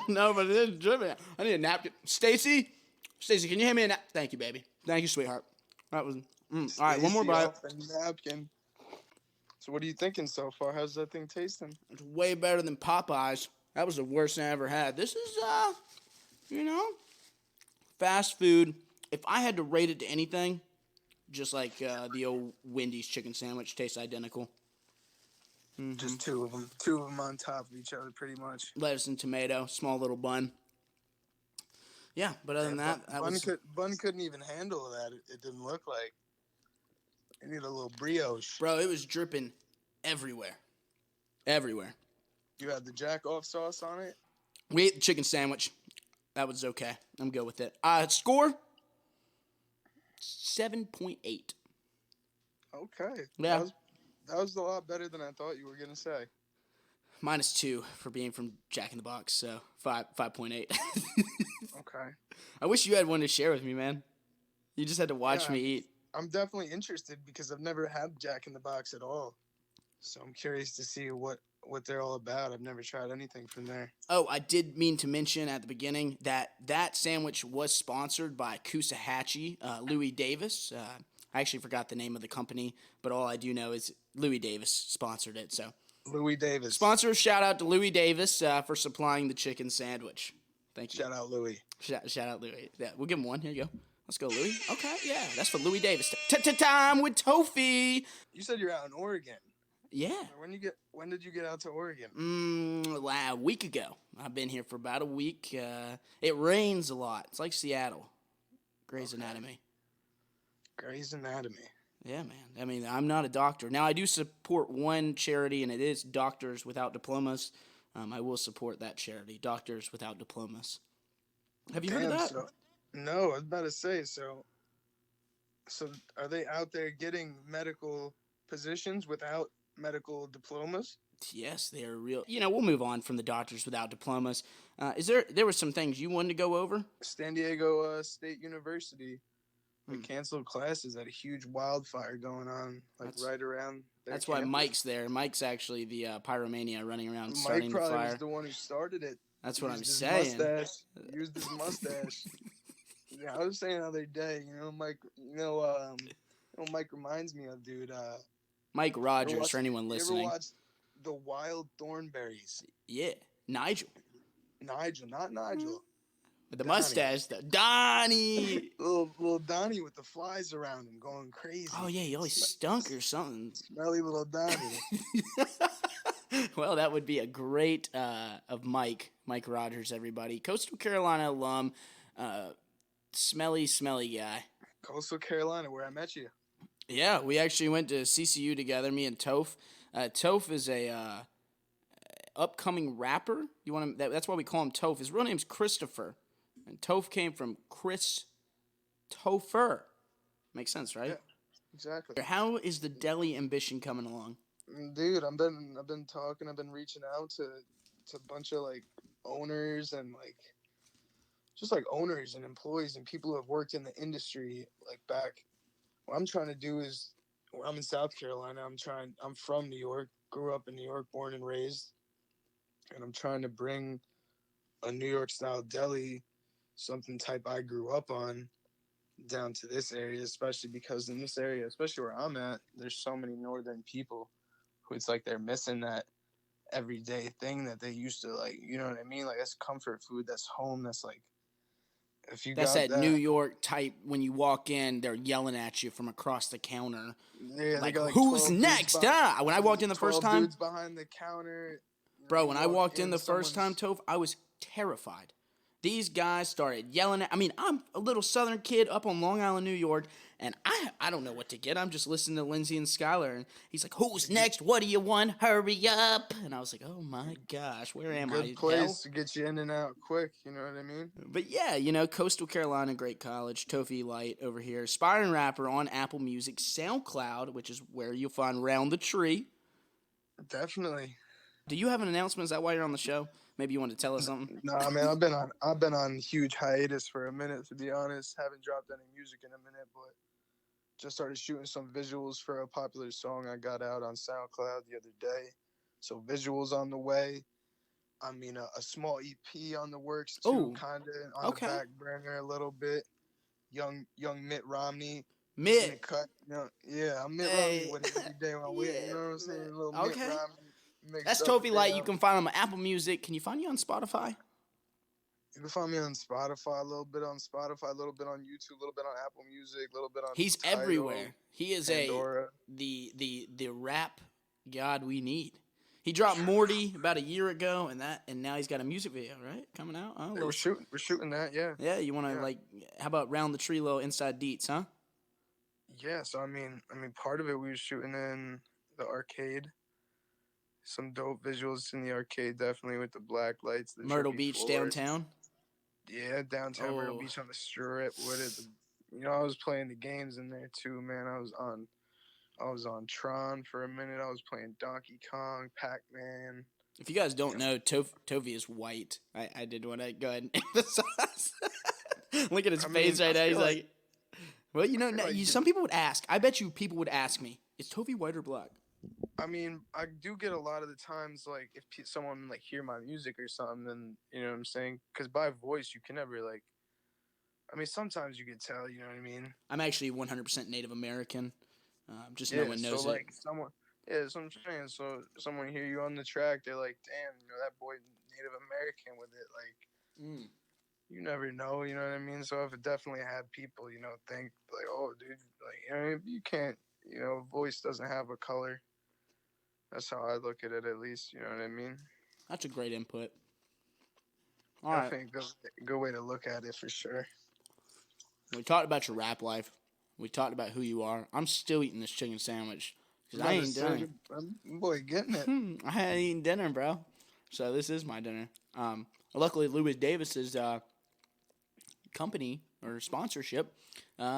No, but it is dripping. I need a napkin. Stacy, can you hand me a napkin? Thank you, baby. Thank you, sweetheart. That was... All right, one more bite. Napkin. So what are you thinking so far? How's that thing tasting? It's way better than Popeyes. That was the worst thing I ever had. This is, fast food. If I had to rate it to anything, just like the old Wendy's chicken sandwich, tastes identical. Mm-hmm. Just two of them on top of each other, pretty much. Lettuce and tomato, small little bun. Yeah, but other than that, bun couldn't even handle that. It didn't look like. It needed a little brioche. Bro, it was dripping everywhere. Everywhere. You had the jack-off sauce on it? We ate the chicken sandwich. That was okay. I'm good with it. Score? 7.8. Okay. Yeah. That was a lot better than I thought you were going to say. -2 for being from Jack in the Box, so 5.8. Okay. I wish you had one to share with me, man. You just had to watch me eat. I'm definitely interested because I've never had Jack in the Box at all. So I'm curious to see what they're all about. I've never tried anything from there. Oh, I did mean to mention at the beginning that sandwich was sponsored by Kusahatchee, Louis Davis. I actually forgot the name of the company, but all I do know is Louis Davis sponsored it. So Louis Davis. Sponsor, shout out to Louis Davis for supplying the chicken sandwich. Thank you. Shout out Louis. Shout out Louis. Yeah, we'll give him one. Here you go. Let's go, Louis. Okay, yeah, that's for Louis Davis. Time with Tophy. You said you're out in Oregon. Yeah. When did you get out to Oregon? A week ago. I've been here for about a week. It rains a lot. It's like Seattle. Grey's Anatomy. Grey's Anatomy. Yeah, man. I mean, I'm not a doctor. Now, I do support one charity, and it is Doctors Without Diplomas. I will support that charity, Doctors Without Diplomas. Have you heard of that? No, I was about to say, so are they out there getting medical positions without medical diplomas. Yes, they are real. We'll move on from the doctors without diplomas. There were some things you wanted to go over? San Diego State University, they Hmm. canceled classes. Had a huge wildfire going on, right around their That's why campus. Mike's there. Mike's actually the pyromania running around Mike starting the probably fire. was the one who started it. That's what I'm Used his saying. Mustache. Used his mustache. Yeah, I was saying the other day, Mike. Mike reminds me of, dude. Mike Rogers, for anyone You ever listening. watched The Wild Thornberries? Yeah, Nigel. Nigel, not Nigel. With the Donnie. mustache, though. Donnie! little Donnie with the flies around him going crazy. Oh, yeah, he always stunk or something. Smelly little Donnie. Well, that would be a great of Mike Rogers, everybody. Coastal Carolina alum, smelly guy. Coastal Carolina, where I met you. Yeah, we actually went to CCU together, me and Toph. Toph is a upcoming rapper. That's why we call him Toph. His real name's Christopher. And Toph came from Chris Topher. Makes sense, right? Yeah, exactly. How is the deli ambition coming along? Dude, I've been talking. I've been reaching out to a bunch of owners and just owners and employees and people who have worked in the industry back. What I'm trying to do is, I'm in South Carolina. I'm from New York. Grew up in New York, born and raised, and I'm trying to bring a New York style deli, something type I grew up on, down to this area, especially because in this area, especially where I'm at, there's so many northern people who it's they're missing that everyday thing that they used to you know what I mean? That's comfort food, that's home, that's if you That's got that New York type. When you walk in, they're yelling at you from across the counter. Yeah, they got who's next? When I walked in the first time, dudes behind the counter. Bro, when I walked in the first time, Toph, I was terrified. These guys started yelling at. I'm a little southern kid up on Long Island, New York, and I don't know what to get. I'm just listening to Lindsay and Skylar, and he's like, "Who's next? What do you want? Hurry up!" And I was like, "Oh my gosh, where am I?" Good place to get you in and out quick. You know what I mean? But yeah, Coastal Carolina, great college. TophyLite over here, aspiring rapper on Apple Music, SoundCloud, which is where you'll find "Round the Tree." Definitely. Do you have an announcement? Is that why you're on the show? Maybe you want to tell us something? Nah, man, I've been on huge hiatus for a minute, to be honest. Haven't dropped any music in a minute, but just started shooting some visuals for a popular song I got out on SoundCloud the other day. So visuals on the way. A small EP on the works too, kind of on the back burner a little bit. Young Mitt Romney. Mitt. Cut. I'm Mitt Romney with it every day when I'm with it. You know what I'm saying? A little Mitt Romney. That's TophyLite. You can find him on Apple Music. Can you find you on Spotify? You can find me on Spotify, a little bit on Spotify, a little bit on YouTube, a little bit on Apple Music, a little bit on He's Tidal, everywhere. He is Pandora. the rap god we need. He dropped Morty about a year ago, and now he's got a music video, right? Coming out. Oh, We're shooting that, yeah. Yeah, you want to how about Round the Tree, little inside deets, huh? Yeah, so part of it we were shooting in the arcade. Some dope visuals in the arcade, definitely, with the black lights. The Myrtle Beach floors. downtown. Yeah, downtown Myrtle Beach on the strip with it. I was playing the games in there too, man. I was on Tron for a minute. I was playing Donkey Kong, Pac-Man. If you guys don't know, Tophy is white. I did want to go ahead and emphasize. Look at his face right now. He's like, well, some people would ask. I bet you people would ask me, is Tophy white or black? I do get a lot of the times, if someone, hear my music or something, then, you know what I'm saying? Because by voice, you can never, sometimes you can tell, you know what I mean? I'm actually 100% Native American. Just no one knows it. That's what I'm saying. So someone hear you on the track, they're like, damn, that boy Native American with it. You never know, you know what I mean? So I've definitely had people, think, oh, dude, you can't, voice doesn't have a color. That's how I look at it, at least. You know what I mean? That's a great input. I think that's a good way to look at it for sure. We talked about your rap life. We talked about who you are. I'm still eating this chicken sandwich because I ain't dinner. Boy, getting it. I ain't eating dinner, bro. So this is my dinner. Luckily, Louis Davis's company or sponsorship,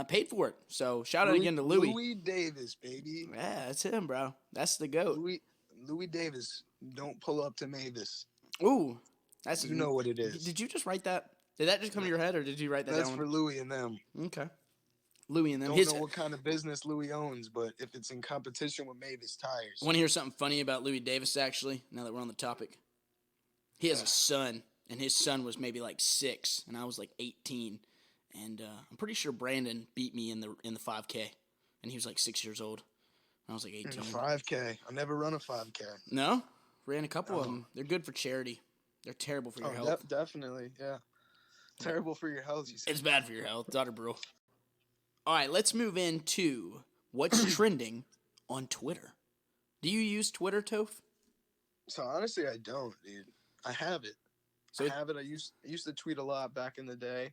paid for it. So shout out again to Louis. Louis Davis, baby. Yeah, that's him, bro. That's the GOAT. Louis Davis. Don't pull up to Mavis. Ooh, that's You know what it is. Did you just write that? Did that just come to your head, or did you write that That's down? for Louis and them. Okay. Louis and them. Don't know what kind of business Louis owns, but if it's in competition with Mavis Tires. Want to hear something funny about Louis Davis, actually, now that we're on the topic? He has a son, and his son was maybe like 6, and I was like 18. And I'm pretty sure Brandon beat me in the 5K, and he was like 6 years old. I was like 18. In a 5K. I never run a 5K. No? Ran a couple of them. They're good for charity. They're terrible for your health. Definitely, yeah. Terrible for your health, you said. It's bad for your health. Daughter brew. All right, let's move into what's trending on Twitter. Do you use Twitter, Toph? So honestly, I don't, dude. I have it. I used to tweet a lot back in the day.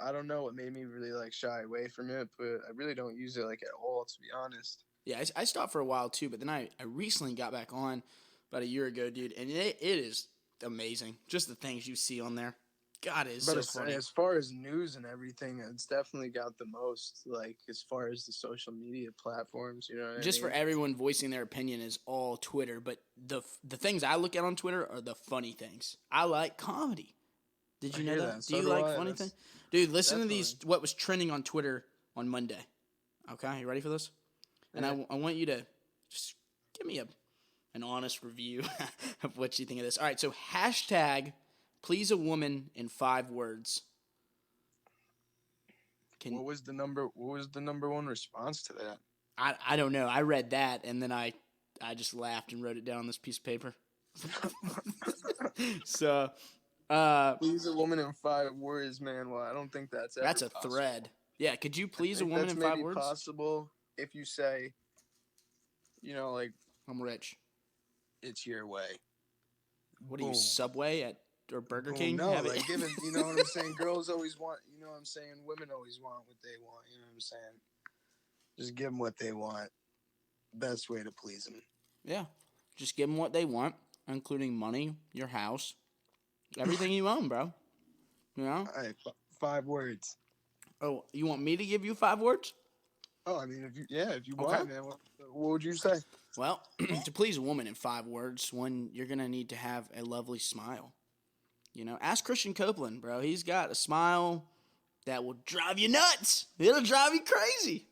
I don't know what made me really like shy away from it, but I really don't use it like at all, to be honest. Yeah, I stopped for a while too, but then I recently got back on about a year ago, dude, and it is amazing. Just the things you see on there. God, it is so funny. As far as news and everything, it's definitely got the most, like, as far as the social media platforms, you know what I mean? Just for everyone voicing their opinion is all Twitter, but the things I look at on Twitter are the funny things. I like comedy. Did you know that? So do you like funny things? Dude, listen to these, what was trending on Twitter on Monday. Okay, you ready for this? And I want you to just give me an honest review of what you think of this. All right, so hashtag please a woman in 5 words. What was the number one response to that? I don't know. I read that and then I just laughed and wrote it down on this piece of paper. So please a woman in 5 words, man. Well, I don't think that's a possible. thread. Yeah, could you please a woman in 5 words? That's possible if you say, you know, like, I'm rich. It's your way. What are you, Subway or Burger King? No, like given, you know what I'm saying? Girls always want, you know what I'm saying? Women always want what they want, you know what I'm saying? Just give them what they want. Best way to please them. Yeah, just give them what they want, including money, your house, everything you own, bro. You know? All right, 5 words. Oh, you want me to give you 5 words? Oh, I mean, if you want, man, what would you say? Well, to please a woman in 5 words, one, you're going to need to have a lovely smile. You know, ask Christian Copeland, bro. He's got a smile that will drive you nuts. It'll drive you crazy.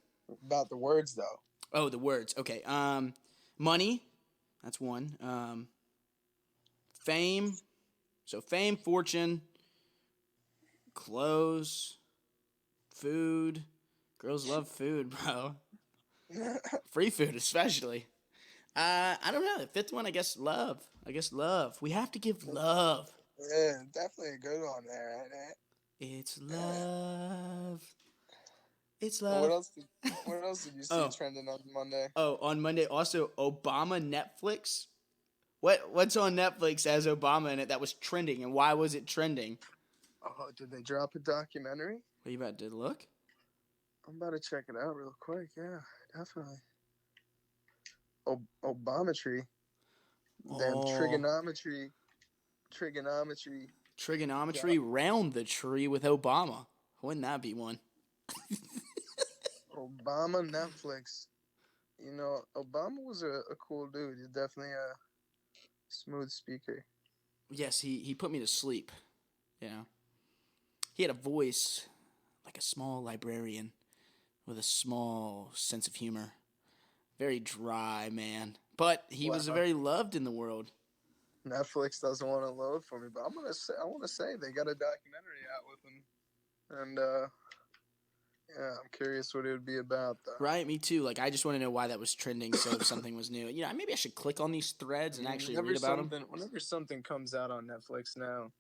About the words, though. Oh, the words. Okay. Money. That's one. Fame. So fame, fortune, clothes, food. Girls love food, bro. Free food, especially. I don't know. The 5th one, I guess love. We have to give love. Yeah, definitely a good one there, right? It's love. It's love. What else did you see trending on Monday? Oh, on Monday also Obama Netflix. What's on Netflix as Obama in it that was trending, and why was it trending? Oh, did they drop a documentary? Are you about to look? I'm about to check it out real quick. Yeah, definitely. Obametry. Then trigonometry. Round the tree with Obama. Wouldn't that be one? Obama Netflix. You know, Obama was a cool dude. He's definitely a smooth speaker. Yes, he put me to sleep. You know, he had a voice like a small librarian with a small sense of humor. Very dry, man. But he was very loved in the world. Netflix doesn't want to load for me, but I want to say they got a documentary out with him, and yeah, I'm curious what it would be about, though. Right, me too. Like, I just want to know why that was trending. So if something was new, you know, maybe I should click on these threads and actually read about them. Whenever something comes out on Netflix now,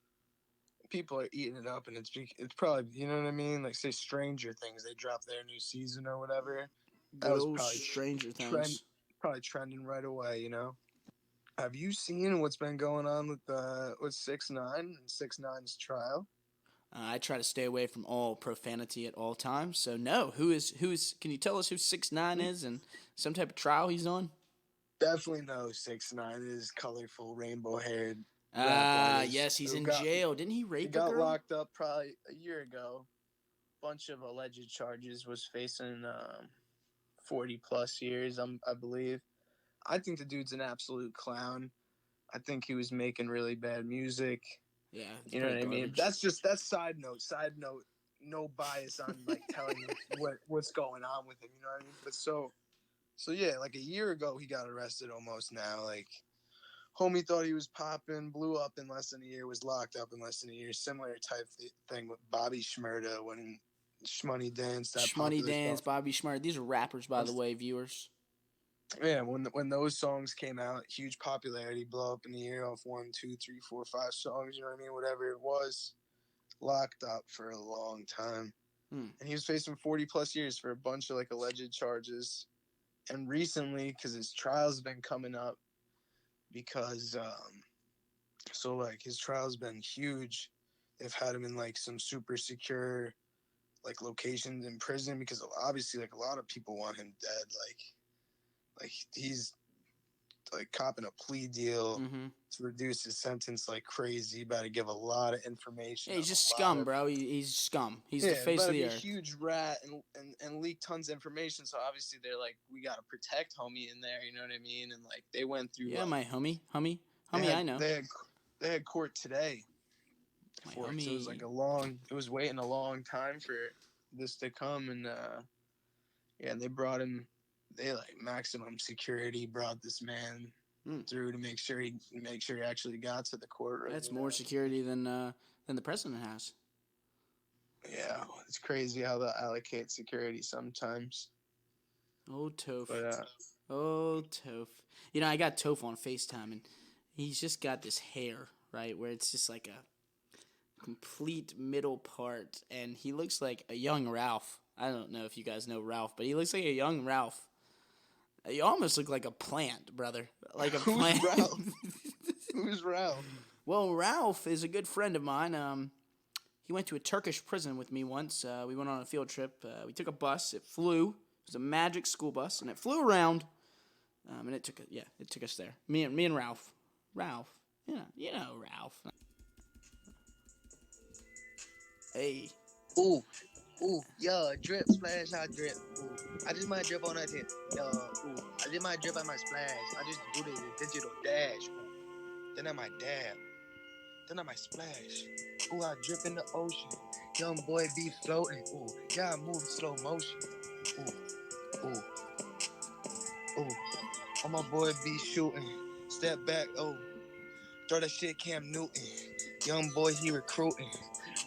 people are eating it up, and it's probably, you know what I mean? Like, say Stranger Things, they drop their new season or whatever. That was probably Stranger Things. Probably trending right away, you know. Have you seen what's been going on with 6ix9ine and 6ix9ine's trial? I try to stay away from all profanity at all times. So no, who is? Can you tell us who 6ix9ine is and some type of trial he's on? Definitely know 6ix9ine is colorful, rainbow haired. Yes, he's in jail. Didn't he rape a girl? Got locked up probably a year ago bunch of alleged charges, was facing 40 plus years, I believe. I think the dude's an absolute clown. I think he was making really bad music. Yeah, you know what I mean. That's side note. Side note. No bias on like telling you what's going on with him. You know what I mean. But so yeah, like a year ago he got arrested almost now. Like homie thought he was popping, blew up in less than a year, was locked up in less than a year. Similar type thing with Bobby Shmurda when Shmoney Dance. Shmoney Dance, Bobby Shmurda. These are rappers, by the way, viewers. Yeah, when those songs came out, huge popularity, blow up in the year off 1, 2, 3, 4, 5 songs. You know what I mean? Whatever it was, locked up for a long time. And he was facing 40 plus years for a bunch of like alleged charges. And recently, because his trial's been coming up, because so like his trial's been huge. They've had him in like some super secure like locations in prison, because obviously like a lot of people want him dead. Like he's like copping a plea deal to reduce his sentence like crazy. About to give a lot of information. Yeah, he's just scum, bro. He's scum. He's the face of the earth. A huge rat and leak tons of information. So obviously they're like, we gotta protect homie in there. You know what I mean? And like they went through. Yeah, my homie. I know. They had court today. So it was like it was waiting a long time for this to come, and and they brought him. They like maximum security brought this man through to make sure he actually got to the courtroom. That's more security than the president has. Yeah, it's crazy how they allocate security sometimes. Oh, Toph. But, oh, Toph. You know, I got Toph on FaceTime, and he's just got this hair, right, where it's just like a complete middle part, and he looks like a young Ralph. I don't know if you guys know Ralph, but he looks like a young Ralph. You almost look like a plant, brother. Like a plant. Who's Ralph? Who's Ralph? Well, Ralph is a good friend of mine. He went to a Turkish prison with me once. We went on a field trip. We took a bus. It flew. It was a magic school bus, and it flew around. And it took us there. Me and Ralph. Ralph. You know Ralph. Hey. Ooh, yeah, drip, splash, I drip. Ooh, I just might drip on that tip. I just might drip, I might splash. I just do the digital dash. Ooh. Then I might dab. Then I might splash. Ooh, I drip in the ocean. Young boy be floating. Ooh, yeah, I move in slow motion. Ooh. And my boy be shooting. Step back, throw that shit Cam Newton. Young boy, he recruiting.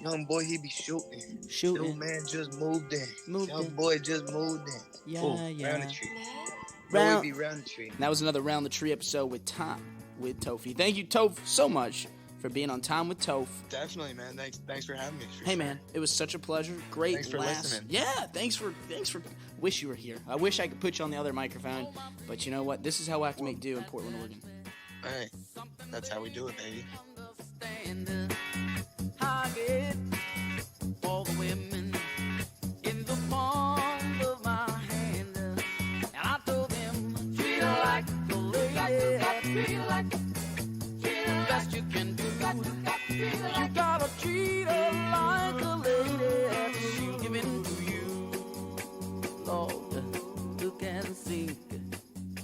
Young boy, he be shooting. Little man just moved in. Young boy just moved in. Yeah. Round the tree. Round the tree. That was another Round the Tree episode with Tophy. Thank you, Toph, so much for being on Time with Toph. Definitely, man. Thanks for having me. Hey, man, it was such a pleasure. Great. Thanks for listening. Yeah, thanks for. Wish you were here. I wish I could put you on the other microphone, but you know what? This is how I have to make do in Portland, Oregon. Hey, that's how we do it, baby. All the women in the palm of my hand, and I told them, treat her like a lady, treat her like best you can do. You gotta treat her like a lady, she'll give in to you. Lord, look and sink,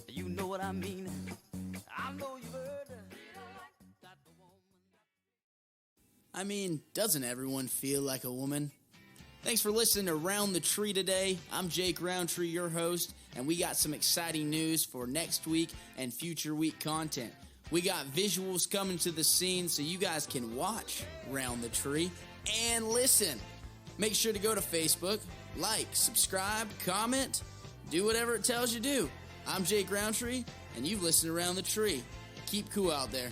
you know what I mean. I know you've heard. I mean, doesn't everyone feel like a woman? Thanks for listening to Round the Tree today. I'm Jake Rountree, your host, and we got some exciting news for next week and future week content. We got visuals coming to the scene so you guys can watch Round the Tree and listen. Make sure to go to Facebook, like, subscribe, comment, do whatever it tells you to do. I'm Jake Rountree, and you've listened to Round the Tree. Keep cool out there.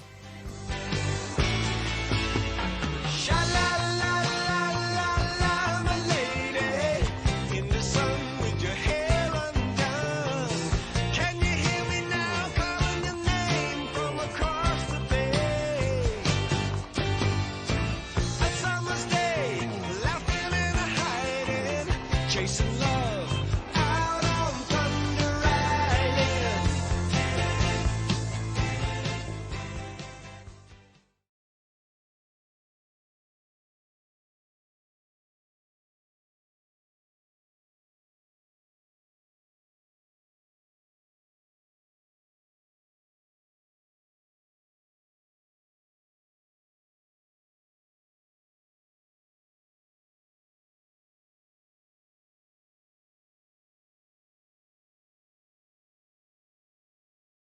Sha-la-la-la-la-la, my lady, in the sun with your hair undone. Can you hear me now calling your name from across the bay? A summer's day, laughing and hiding, chasing